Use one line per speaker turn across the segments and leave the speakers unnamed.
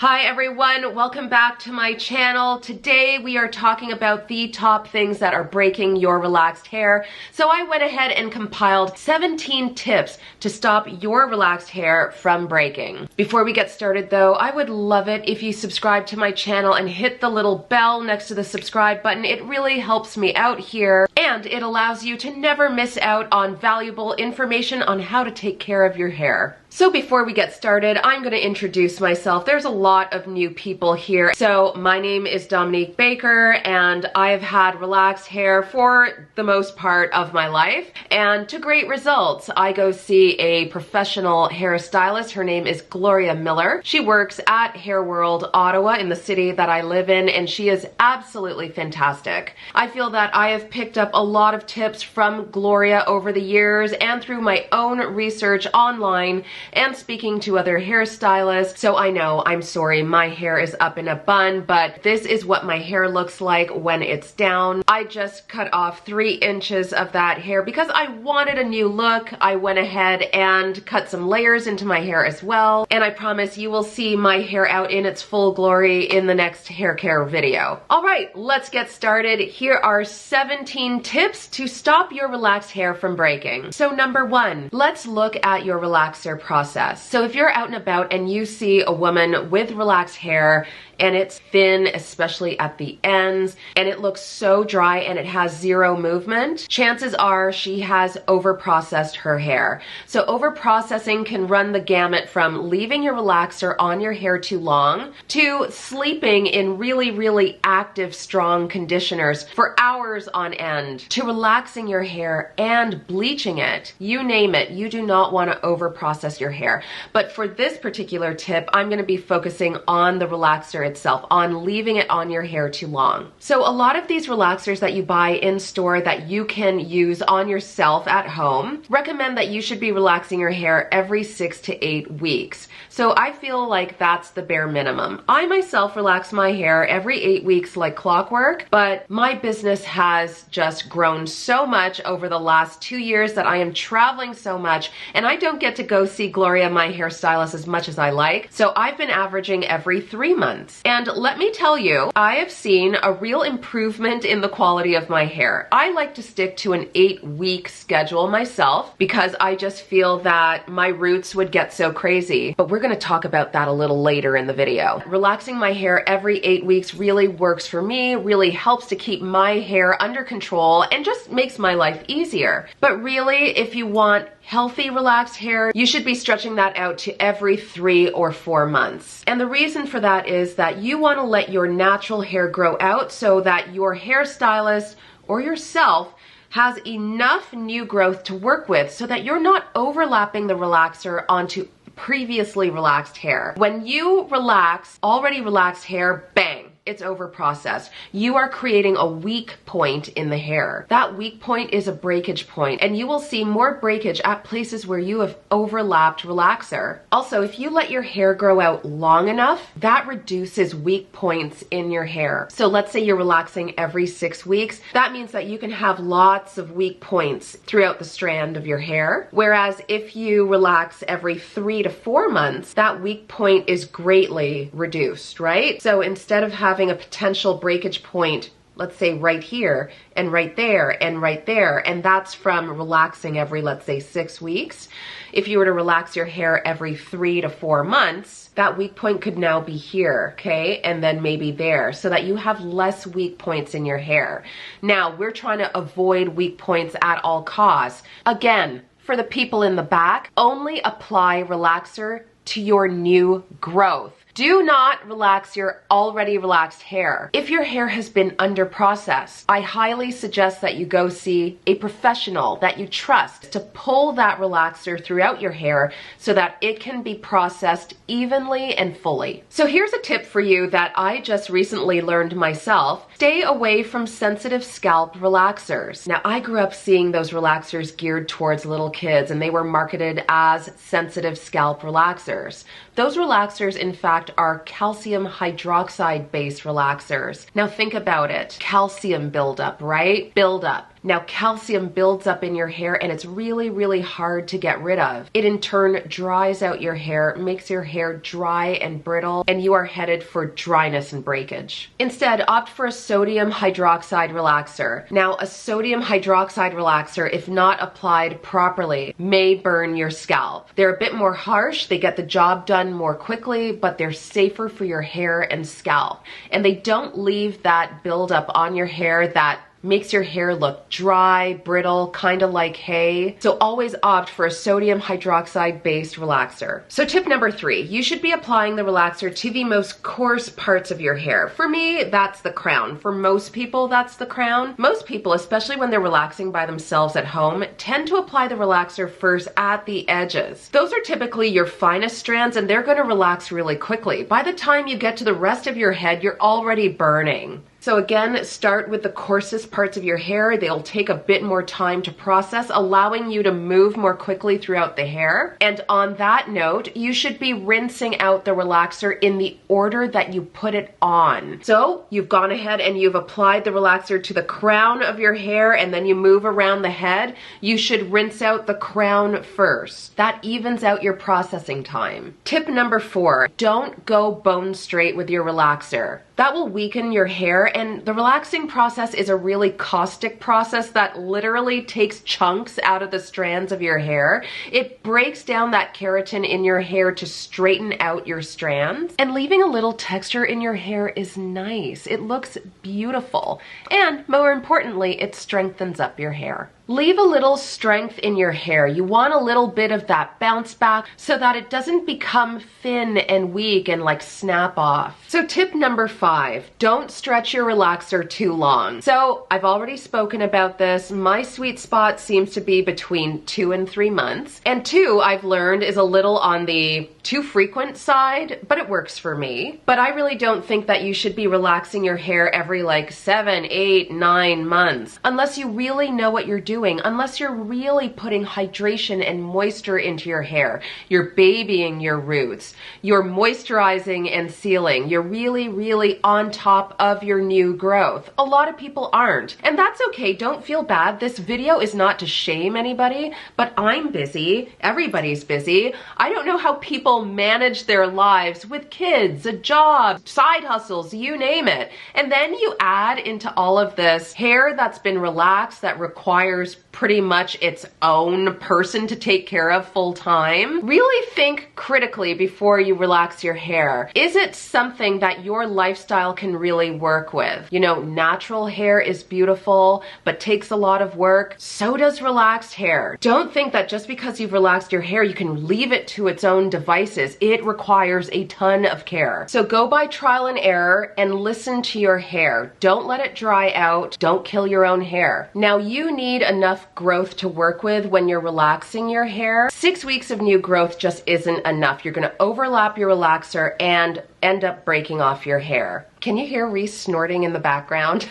Hi everyone, welcome back to my channel. Today we are talking about the top things that are breaking your relaxed hair. So I went ahead and compiled 17 tips to stop your relaxed hair from breaking. Before we get started though, I would love it if you subscribe to my channel and hit the little bell next to the subscribe button. It really helps me out here and it allows you to never miss out on valuable information on how to take care of your hair. So before we get started, I'm going to introduce myself. There's a lot of new people here. So my name is Dominique Baker and I've had relaxed hair for the most part of my life and to great results. I go see a professional hairstylist. Her name is Gloria Miller. She works at Hairworld Ottawa in the city that I live in and she is absolutely fantastic. I feel that I have picked up a lot of tips from Gloria over the years and through my own research online and speaking to other hairstylists. So I know, I'm sorry, my hair is up in a bun, but this is what my hair looks like when it's down. I just cut off 3 inches of that hair because I wanted a new look. I went ahead and cut some layers into my hair as well. And I promise you will see my hair out in its full glory in the next hair care video. All right, let's get started. Here are 17 tips to stop your relaxed hair from breaking. So number 1, let's look at your relaxer process. So if you're out and about and you see a woman with relaxed hair and it's thin, especially at the ends, and it looks so dry and it has zero movement, chances are she has over-processed her hair. So over-processing can run the gamut from leaving your relaxer on your hair too long to sleeping in really, really active, strong conditioners for hours on end, to relaxing your hair and bleaching it. You name it, you do not want to over-process your hair. But for this particular tip, I'm going to be focusing on the relaxer itself, on leaving it on your hair too long. So a lot of these relaxers that you buy in store that you can use on yourself at home recommend that you should be relaxing your hair every 6 to 8 weeks. So I feel like that's the bare minimum. I myself relax my hair every 8 weeks like clockwork, but my business has just grown so much over the last 2 years that I am traveling so much and I don't get to go see Gloria, my hairstylist, as much as I like. So I've been averaging every 3 months. And let me tell you, I have seen a real improvement in the quality of my hair. I like to stick to an 8-week schedule myself because I just feel that my roots would get so crazy. But we're going to talk about that a little later in the video. Relaxing my hair every 8 weeks really works for me, really helps to keep my hair under control and just makes my life easier. But really, if you want healthy relaxed hair, you should be stretching that out to every 3 or 4 months. And the reason for that is that you want to let your natural hair grow out so that your hairstylist or yourself has enough new growth to work with so that you're not overlapping the relaxer onto previously relaxed hair. When you relax already relaxed hair, bang, it's over processed. You are creating a weak point in the hair. That weak point is a breakage point, and you will see more breakage at places where you have overlapped relaxer. Also, if you let your hair grow out long enough, that reduces weak points in your hair. So let's say you're relaxing every 6 weeks. That means that you can have lots of weak points throughout the strand of your hair. Whereas if you relax every 3 to 4 months, that weak point is greatly reduced, right? So instead of having a potential breakage point, let's say right here and right there and right there, and that's from relaxing every, let's say, 6 weeks. If you were to relax your hair every 3 to 4 months, that weak point could now be here, okay? And then maybe there, so that you have less weak points in your hair. Now, we're trying to avoid weak points at all costs. Again, for the people in the back, only apply relaxer to your new growth. Do not relax your already relaxed hair. If your hair has been under processed, I highly suggest that you go see a professional that you trust to pull that relaxer throughout your hair so that it can be processed evenly and fully. So here's a tip for you that I just recently learned myself. Stay away from sensitive scalp relaxers. Now, I grew up seeing those relaxers geared towards little kids and they were marketed as sensitive scalp relaxers. Those relaxers, in fact, are calcium hydroxide based relaxers. Now think about it. Calcium buildup, right? Buildup. Now, calcium builds up in your hair and it's really, really hard to get rid of. It in turn dries out your hair, makes your hair dry and brittle, and you are headed for dryness and breakage. Instead, opt for a sodium hydroxide relaxer. Now, a sodium hydroxide relaxer, if not applied properly, may burn your scalp. They're a bit more harsh, they get the job done more quickly, but they're safer for your hair and scalp. And they don't leave that buildup on your hair that makes your hair look dry, brittle, kind of like hay. So always opt for a sodium hydroxide based relaxer. So tip number 3, you should be applying the relaxer to the most coarse parts of your hair. For me, that's the crown. For most people, that's the crown. Most people, especially when they're relaxing by themselves at home, tend to apply the relaxer first at the edges. Those are typically your finest strands and they're going to relax really quickly. By the time you get to the rest of your head, you're already burning. So again, start with the coarsest parts of your hair. They'll take a bit more time to process, allowing you to move more quickly throughout the hair. And on that note, you should be rinsing out the relaxer in the order that you put it on. So you've gone ahead and you've applied the relaxer to the crown of your hair and then you move around the head. You should rinse out the crown first. That evens out your processing time. Tip number 4, don't go bone straight with your relaxer. That will weaken your hair, and the relaxing process is a really caustic process that literally takes chunks out of the strands of your hair. It breaks down that keratin in your hair to straighten out your strands, and leaving a little texture in your hair is nice. It looks beautiful, and more importantly, it strengthens up your hair. Leave a little strength in your hair. You want a little bit of that bounce back so that it doesn't become thin and weak and like snap off. So tip number 5, don't stretch your relaxer too long. So I've already spoken about this. My sweet spot seems to be between 2 and 3 months. And 2, I've learned, is a little on the too frequent side, but it works for me. But I really don't think that you should be relaxing your hair every like 7, 8, 9 months, unless you really know what you're doing. Unless you're really putting hydration and moisture into your hair. You're babying your roots. You're moisturizing and sealing. You're really, really on top of your new growth. A lot of people aren't. And that's okay. Don't feel bad. This video is not to shame anybody, but I'm busy. Everybody's busy. I don't know how people manage their lives with kids, a job, side hustles, you name it. And then you add into all of this hair that's been relaxed, that requires pretty much its own person to take care of full time. Really think critically before you relax your hair. Is it something that your lifestyle can really work with? You know, natural hair is beautiful, but takes a lot of work. So does relaxed hair. Don't think that just because you've relaxed your hair, you can leave it to its own devices. It requires a ton of care. So go by trial and error and listen to your hair. Don't let it dry out. Don't kill your own hair. Now, you need enough growth to work with when you're relaxing your hair. 6 weeks of new growth just isn't enough. You're going to overlap your relaxer and end up breaking off your hair. Can you hear Reese snorting in the background?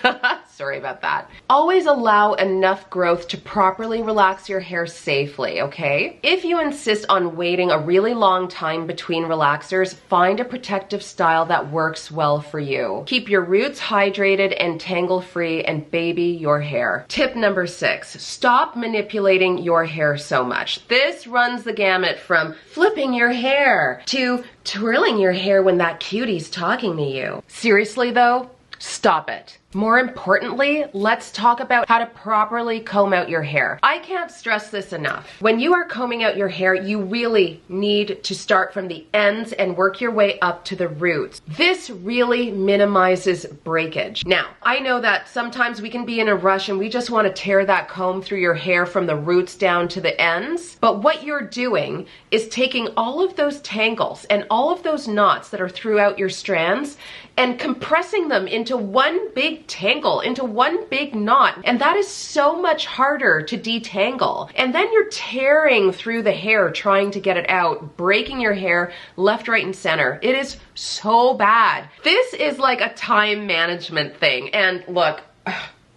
Sorry about that. Always allow enough growth to properly relax your hair safely, okay? If you insist on waiting a really long time between relaxers, find a protective style that works well for you. Keep your roots hydrated and tangle-free and baby your hair. Tip number 6, stop manipulating your hair so much. This runs the gamut from flipping your hair to twirling your hair when that cutie's talking to you. Seriously though, stop it. More importantly, let's talk about how to properly comb out your hair. I can't stress this enough. When you are combing out your hair, you really need to start from the ends and work your way up to the roots. This really minimizes breakage. Now, I know that sometimes we can be in a rush and we just want to tear that comb through your hair from the roots down to the ends. But what you're doing is taking all of those tangles and all of those knots that are throughout your strands and compressing them into one big tangle, into one big knot. And that is so much harder to detangle. And then you're tearing through the hair trying to get it out, breaking your hair left, right, and center. It is so bad. This is like a time management thing. And look,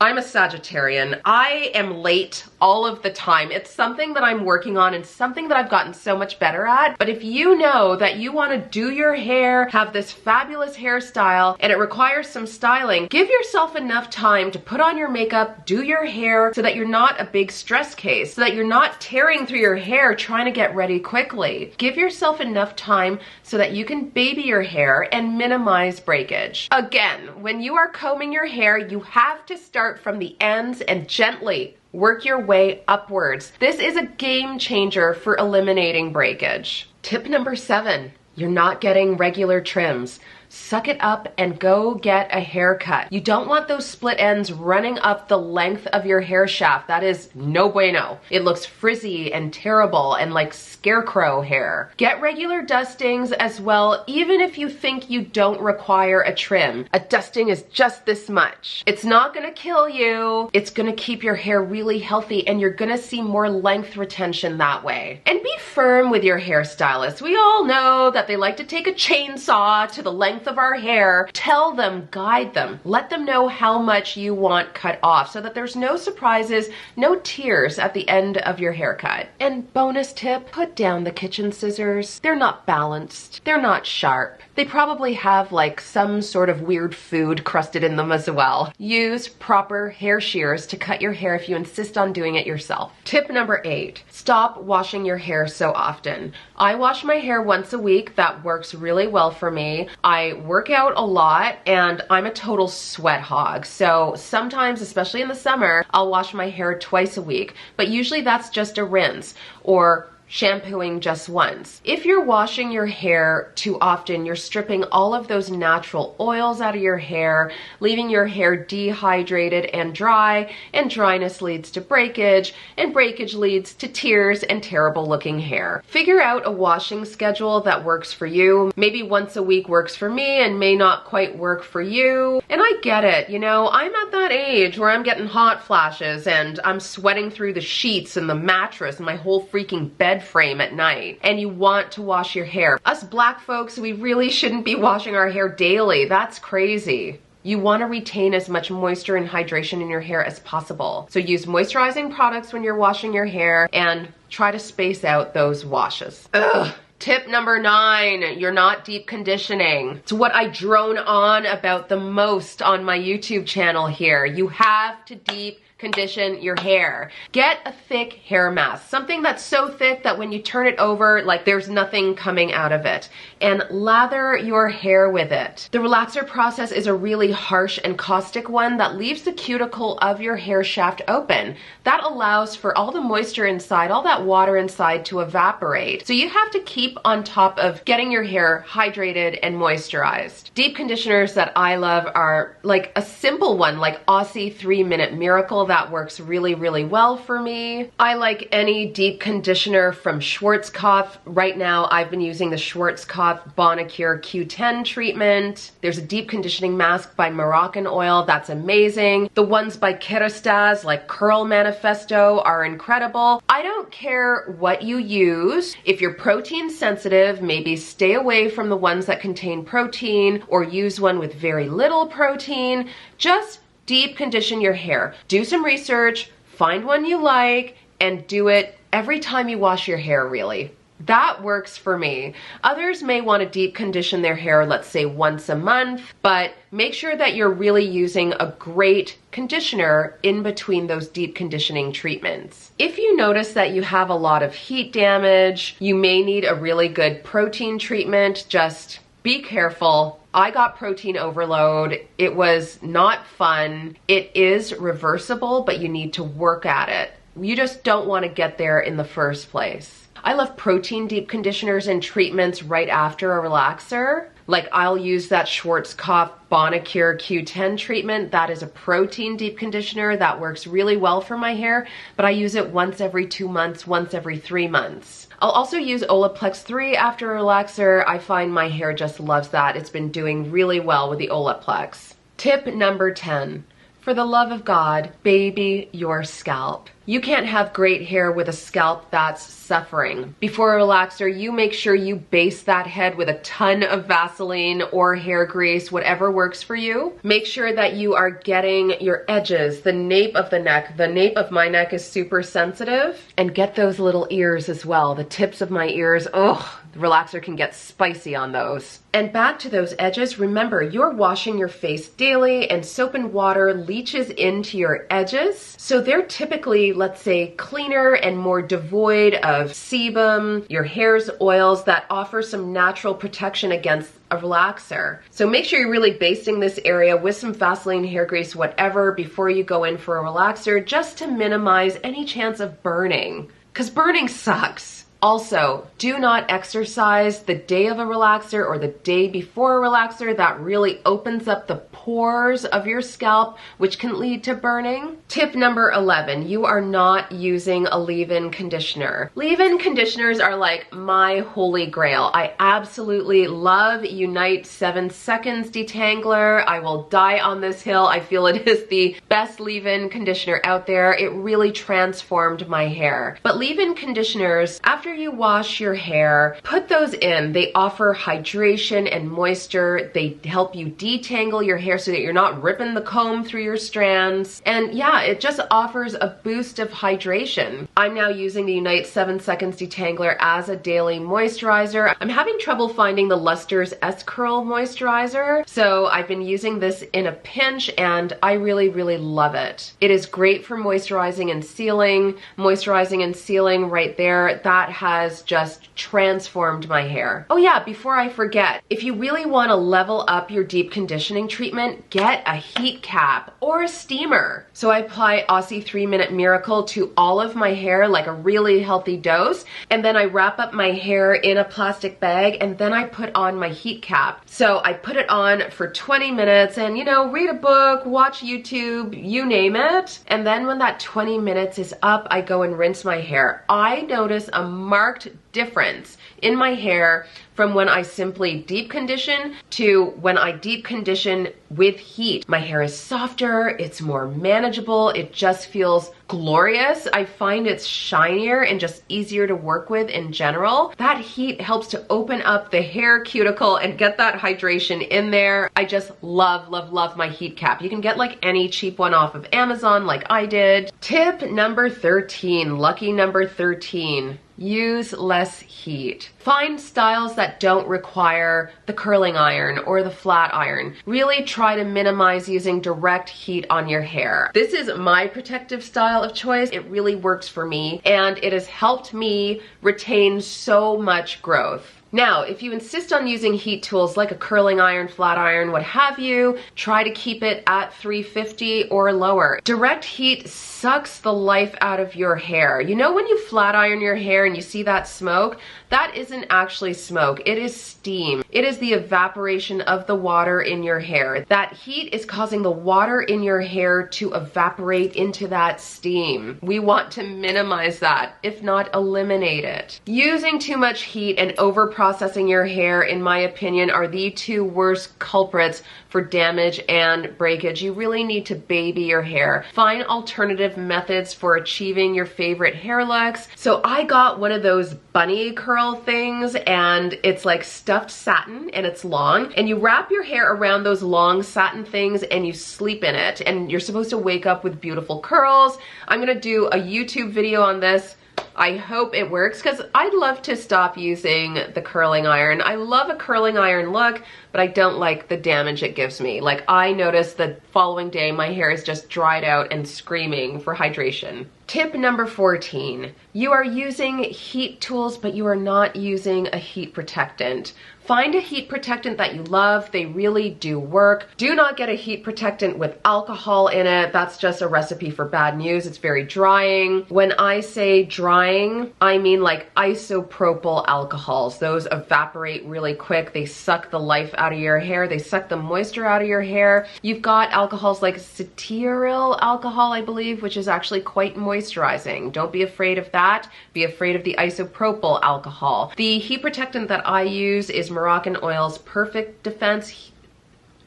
I'm a Sagittarian. I am late all of the time. It's something that I'm working on and something that I've gotten so much better at. But if you know that you want to do your hair, have this fabulous hairstyle, and it requires some styling, give yourself enough time to put on your makeup, do your hair, so that you're not a big stress case, so that you're not tearing through your hair trying to get ready quickly. Give yourself enough time so that you can baby your hair and minimize breakage. Again, when you are combing your hair, you have to start from the ends and gently work your way upwards. This is a game changer for eliminating breakage. Tip number 7, you're not getting regular trims. Suck it up and go get a haircut. You don't want those split ends running up the length of your hair shaft. That is no bueno. It looks frizzy and terrible and like scarecrow hair. Get regular dustings as well, even if you think you don't require a trim. A dusting is just this much. It's not gonna kill you. It's gonna keep your hair really healthy and you're gonna see more length retention that way. And be firm with your hairstylist. We all know that they like to take a chainsaw to the length of our hair. Tell them, guide them, let them know how much you want cut off so that there's no surprises, no tears at the end of your haircut. And bonus tip, put down the kitchen scissors. They're not balanced. They're not sharp. They probably have like some sort of weird food crusted in them as well. Use proper hair shears to cut your hair if you insist on doing it yourself. Tip number 8, stop washing your hair so often. I wash my hair once a week. That works really well for me. I work out a lot and I'm a total sweat hog. So sometimes, especially in the summer, I'll wash my hair twice a week, but usually that's just a rinse or shampooing just once. If you're washing your hair too often, you're stripping all of those natural oils out of your hair, leaving your hair dehydrated and dryness leads to breakage, and breakage leads to tears and terrible looking hair. Figure out a washing schedule that works for you. Maybe once a week works for me and may not quite work for you. And I get it, you know, I'm at that age where I'm getting hot flashes and I'm sweating through the sheets and the mattress and my whole freaking bed frame at night, and you want to wash your hair. Us black folks, we really shouldn't be washing our hair daily. That's crazy. You want to retain as much moisture and hydration in your hair as possible. So use moisturizing products when you're washing your hair and try to space out those washes. Ugh. Tip number 9, you're not deep conditioning. It's what I drone on about the most on my YouTube channel here. You have to deep condition your hair. Get a thick hair mask, something that's so thick that when you turn it over, like there's nothing coming out of it, and lather your hair with it. The relaxer process is a really harsh and caustic one that leaves the cuticle of your hair shaft open. That allows for all the moisture inside, all that water inside to evaporate. So you have to keep on top of getting your hair hydrated and moisturized. Deep conditioners that I love are like a simple one, like Aussie 3-Minute Miracle. That works really, really well for me. I like any deep conditioner from Schwarzkopf. Right now, I've been using the Schwarzkopf Bonicure Q10 treatment. There's a deep conditioning mask by Moroccan Oil. That's amazing. The ones by Kerastase, like Curl Manifesto, are incredible. I don't care what you use. If you're protein sensitive, maybe stay away from the ones that contain protein or use one with very little protein. Just deep condition your hair. Do some research, find one you like, and do it every time you wash your hair, really. That works for me. Others may want to deep condition their hair, let's say once a month, but make sure that you're really using a great conditioner in between those deep conditioning treatments. If you notice that you have a lot of heat damage, you may need a really good protein treatment. Just be careful. I got protein overload. It was not fun. It is reversible, but you need to work at it. You just don't want to get there in the first place. I love protein deep conditioners and treatments right after a relaxer. Like I'll use that Schwarzkopf Bonicure Q10 treatment. That is a protein deep conditioner that works really well for my hair, but I use it once every 2 months, once every 3 months. I'll also use Olaplex 3 after a relaxer. I find my hair just loves that. It's been doing really well with the Olaplex. Tip number 10. For the love of God, baby your scalp. You can't have great hair with a scalp that's suffering. Before a relaxer, you make sure you base that head with a ton of Vaseline or hair grease, whatever works for you. Make sure that you are getting your edges, the nape of the neck. The nape of my neck is super sensitive. And get those little ears as well. The tips of my ears, oh, the relaxer can get spicy on those. And back to those edges, remember, you're washing your face daily and soap and water leaches into your edges. So they're typically, let's say, cleaner and more devoid of sebum, your hair's oils that offer some natural protection against a relaxer. So make sure you're really basting this area with some Vaseline, hair grease, whatever, before you go in for a relaxer, just to minimize any chance of burning, because burning sucks. Also, do not exercise the day of a relaxer or the day before a relaxer. That really opens up the pores of your scalp, which can lead to burning. Tip number 11, you are not using a leave-in conditioner. Leave-in conditioners are like my holy grail. I absolutely love Unite 7 Seconds Detangler. I will die on this hill. I feel it is the best leave-in conditioner out there. It really transformed my hair. But leave-in conditioners, after you wash your hair, put those in. They offer hydration and moisture. They help you detangle your hair so that you're not ripping the comb through your strands. And yeah, it just offers a boost of hydration. I'm now using the Unite 7 Seconds Detangler as a daily moisturizer. I'm having trouble finding the Luster's S-Curl moisturizer, so I've been using this in a pinch and I really, really love it. It is great for moisturizing and sealing. Moisturizing and sealing right there, that has just transformed my hair. Oh yeah, before I forget, if you really want to level up your deep conditioning treatment, get a heat cap or a steamer. So I apply Aussie 3-Minute Miracle to all of my hair, like a really healthy dose, and then I wrap up my hair in a plastic bag and then I put on my heat cap. So I put it on for 20 minutes and, you know, read a book, watch YouTube, you name it. And then when that 20 minutes is up, I go and rinse my hair. I notice a marked difference in my hair from when I simply deep condition to when I deep condition with heat. My hair is softer, it's more manageable, it just feels glorious. I find it's shinier and just easier to work with in general. That heat helps to open up the hair cuticle and get that hydration in there. I just love, love, love my heat cap. You can get like any cheap one off of Amazon like I did. Tip number 13, lucky number 13. Use less heat. Find styles that don't require the curling iron or the flat iron. Really try to minimize using direct heat on your hair. This is my protective style of choice. It really works for me and it has helped me retain so much growth. Now, if you insist on using heat tools like a curling iron, flat iron, what have you, try to keep it at 350 or lower. Direct heat sucks the life out of your hair. You know when you flat iron your hair and you see that smoke? That isn't actually smoke, it is steam. It is the evaporation of the water in your hair. That heat is causing the water in your hair to evaporate into that steam. We want to minimize that, if not eliminate it. Using too much heat and over-processing your hair, in my opinion, are the two worst culprits for damage and breakage. You really need to baby your hair. Find alternative methods for achieving your favorite hair looks. So I got one of those bunny curl things and it's like stuffed satin and it's long and you wrap your hair around those long satin things and you sleep in it and you're supposed to wake up with beautiful curls. I'm gonna do a YouTube video on this. I hope it works because I'd love to stop using the curling iron. I love a curling iron look, but I don't like the damage it gives me. Like I noticed the following day my hair is just dried out and screaming for hydration. Tip number 14, you are using heat tools, but you are not using a heat protectant. Find a heat protectant that you love. They really do work. Do not get a heat protectant with alcohol in it. That's just a recipe for bad news. It's very drying. When I say drying, I mean like isopropyl alcohols. Those evaporate really quick. They suck the life out of your hair. They suck the moisture out of your hair. You've got alcohols like cetearyl alcohol, I believe, which is actually quite moisturizing. Don't be afraid of that. Be afraid of the isopropyl alcohol. The heat protectant that I use is Moroccan Oil's Perfect Defense.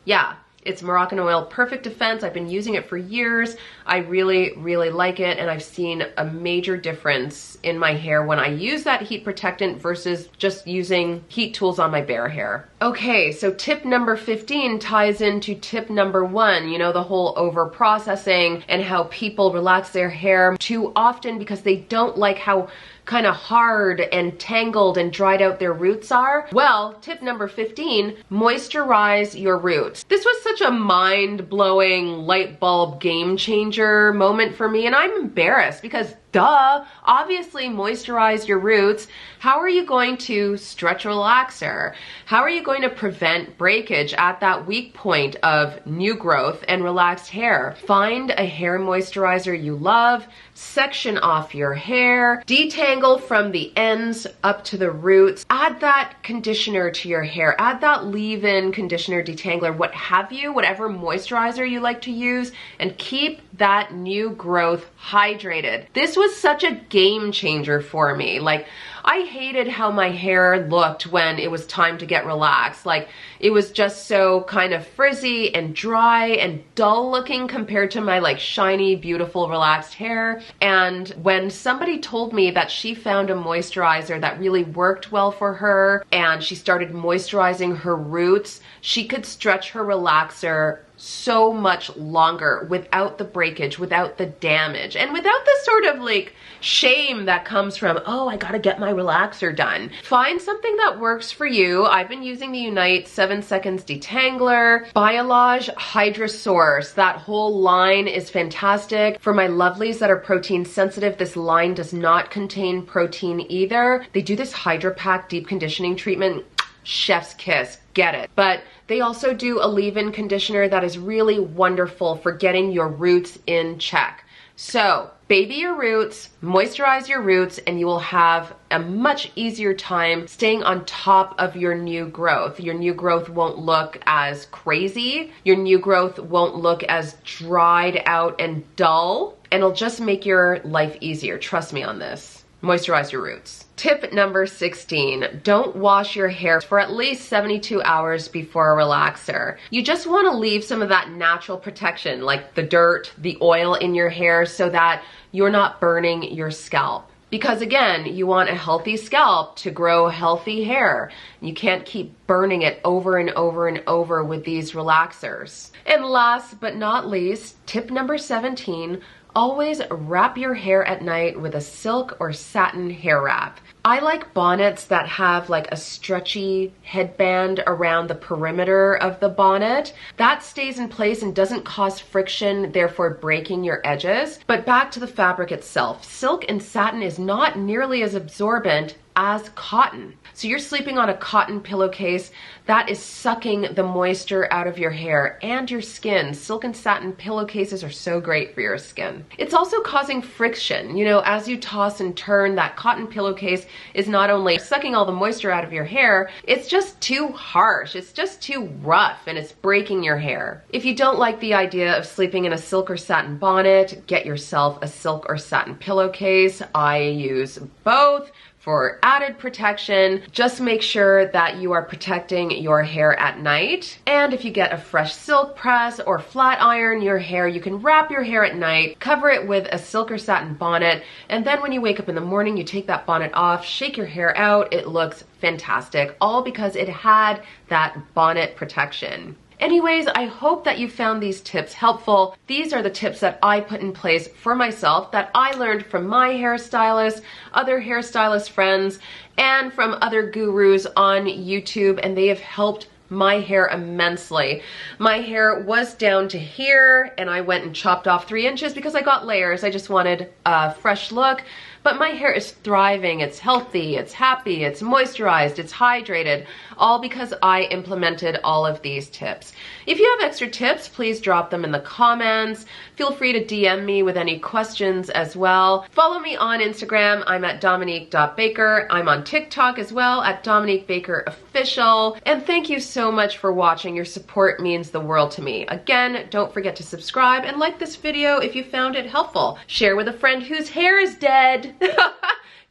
Yeah, It's Moroccan Oil Perfect Defense. I've been using it for years. I really, really like it, and I've seen a major difference in my hair when I use that heat protectant versus just using heat tools on my bare hair. Okay, so tip number 15 ties into tip number 1, you know, the whole over processing and how people relax their hair too often because they don't like how kind of hard and tangled and dried out their roots are. Well, tip number 15, moisturize your roots. This was such a mind-blowing light bulb game changer moment for me, and I'm embarrassed because duh, obviously moisturize your roots. How are you going to stretch a relaxer? How are you going to prevent breakage at that weak point of new growth and relaxed hair? Find a hair moisturizer you love, section off your hair, detangle from the ends up to the roots, add that conditioner to your hair, add that leave-in conditioner, detangler, what have you, whatever moisturizer you like to use, and keep that new growth hydrated. This was such a game changer for me. Like, I hated how my hair looked when it was time to get relaxed. Like, it was just so kind of frizzy and dry and dull looking compared to my like shiny, beautiful, relaxed hair. And when somebody told me that she found a moisturizer that really worked well for her and she started moisturizing her roots, she could stretch her relaxer so much longer without the breakage, without the damage, and without the sort of like shame that comes from, oh, I gotta get my relaxer done. Find something that works for you. I've been using the Unite 7 Seconds Detangler, Biolage Hydra Source. That whole line is fantastic. For my lovelies that are protein sensitive, this line does not contain protein either. They do this Hydra Pack deep conditioning treatment. Chef's kiss, get it. But they also do a leave-in conditioner that is really wonderful for getting your roots in check. So, baby your roots, moisturize your roots, and you will have a much easier time staying on top of your new growth. Your new growth won't look as crazy. Your new growth won't look as dried out and dull, and it'll just make your life easier. Trust me on this. Moisturize your roots. Tip number 16, don't wash your hair for at least 72 hours before a relaxer. You just want to leave some of that natural protection, like the dirt, the oil in your hair, so that you're not burning your scalp. Because again, you want a healthy scalp to grow healthy hair. You can't keep burning it over and over and over with these relaxers. And last but not least, tip number 17, always wrap your hair at night with a silk or satin hair wrap. I like bonnets that have like a stretchy headband around the perimeter of the bonnet. That stays in place and doesn't cause friction, therefore breaking your edges. But back to the fabric itself. Silk and satin is not nearly as absorbent as cotton. So you're sleeping on a cotton pillowcase that is sucking the moisture out of your hair and your skin. Silk and satin pillowcases are so great for your skin. It's also causing friction. You know, as you toss and turn, that cotton pillowcase is not only sucking all the moisture out of your hair, it's just too harsh. It's just too rough and it's breaking your hair. If you don't like the idea of sleeping in a silk or satin bonnet, get yourself a silk or satin pillowcase. I use both for added protection. Just make sure that you are protecting your hair at night. And if you get a fresh silk press or flat iron your hair, you can wrap your hair at night, cover it with a silk or satin bonnet, and then when you wake up in the morning, you take that bonnet off, shake your hair out, it looks fantastic, all because it had that bonnet protection. Anyways, I hope that you found these tips helpful. These are the tips that I put in place for myself that I learned from my hairstylist, other hairstylist friends, and from other gurus on YouTube, and they have helped my hair immensely. My hair was down to here, and I went and chopped off 3 inches because I got layers. I just wanted a fresh look. But my hair is thriving, it's healthy, it's happy, it's moisturized, it's hydrated, all because I implemented all of these tips. If you have extra tips, please drop them in the comments. Feel free to DM me with any questions as well. Follow me on Instagram, I'm at dominique.baker. I'm on TikTok as well at Dominique Baker Official. And thank you so much for watching. Your support means the world to me. Again, don't forget to subscribe and like this video if you found it helpful. Share with a friend whose hair is dead.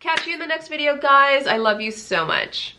Catch you in the next video, guys. I love you so much.